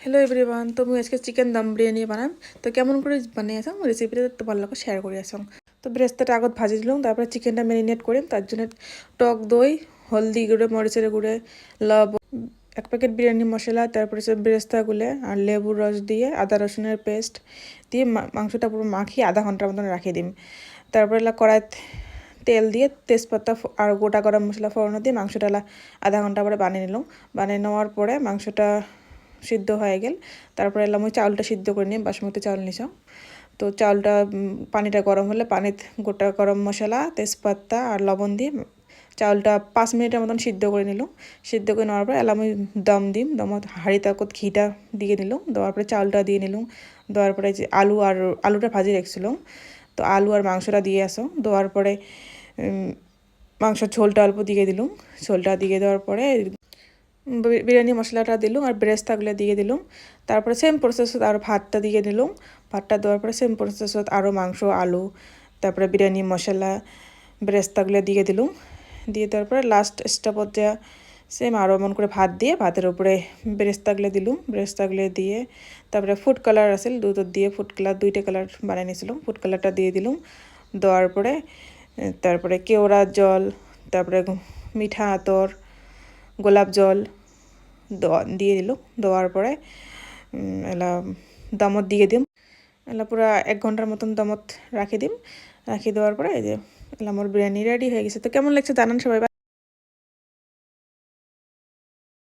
Hello everyone, তো মুই আজকে চিকেন দম বিরিয়ানি বানাম। তো কেমন করে বানিয়ে আসং রেসিপিটা তোমার লগে শেয়ার করে আসং। তো ব্রেস্তাটা আগত ভাজি দিলাম, তারপরে চিকেনটা ম্যারিনেট করিম। তার জন্য টক দই, হলদি গুঁড়ে, মরিচের গুঁড়ে, লবণ, এক প্যাকেট বিরিয়ানি মশলা, তারপরে ব্রেস্তা গুলে আর লেবুর রস দিয়ে আদা রসুনের পেস্ট দিয়ে মাংসটা পুরো মাখিয়ে আধা ঘন্টার মতন রাখিয়ে দিম। তারপরে কড়াইত তেল দিয়ে তেজপাতা আর গোটা গরম মশলা ফোড়ন দিয়ে মাংসটা আধা ঘন্টা পরে বানিয়ে নিলাম। বানিয়ে নেওয়ার পরে মাংসটা সিদ্ধ হয়ে গেল। তারপরে এলাম ওই চাউলটা সিদ্ধ করে নিয়ে, বাসমতি চাউল নিছাম। তো চাউলটা পানিটা গরম হলে পানিত গোটা গরম মশলা, তেজপাতা আর লবণ দিয়ে চাউলটা 5 মিনিটের মতন সিদ্ধ করে নিলাম। সিদ্ধ করে নেওয়ার পরে এলাম ওই দম দিম। দমত হাঁড়িতে আকত ঘিটা দিয়ে নিলাম। দেওয়ার পরে চাউলটা দিয়ে নিলাম। দেওয়ার পরে যে আলুটা ভাজি রাখছিলাম, তো আলু আর মাংসটা দিয়ে আসো। দেওয়ার পরে মাংসের ঝোলটা অল্প দিয়ে দিলাম। ঝোলটা দিয়ে দেওয়ার পরে বিরিয়ানি মশলাটা দিলাম আর ব্রেস্তাগুলো দিয়ে দিলাম। তারপরে সেম প্রসেসত আর ভাতটা দিয়ে দিলাম। ভাতটা দেওয়ার পরে সেম প্রসেসত আরও মাংস, আলু, তারপরে বিরিয়ানি মশলা, ব্রেস্তাগুলো দিয়ে দিলাম। দিয়ে দেওয়ার পরে লাস্ট স্টেপত যা সেম আরও এমন করে ভাত দিয়ে ভাতের উপরে ব্রেস্তাগুলো দিলাম। ব্রেস্তাগুলো দিয়ে তারপরে ফুড কালার আছিল, দুধ দিয়ে ফুড কালার 2টা কালার বানিয়ে নিয়েছিলাম। ফুড কালারটা দিয়ে দিলাম। দেওয়ার পরে তারপরে কেওড়ার জল, তারপরে মিঠা আতর, গোলাপ জল দিয়ে দিল। দেওয়ার পরে এলা দমত দিয়ে দিম। এলা পুরা 1 ঘন্টার মতন দমত রাখি দিম। রাখি দেওয়ার পরে এই যে এলা আমার বিরিয়ানি রেডি হয়ে গেছে। তো কেমন লাগছে জানান সবাই।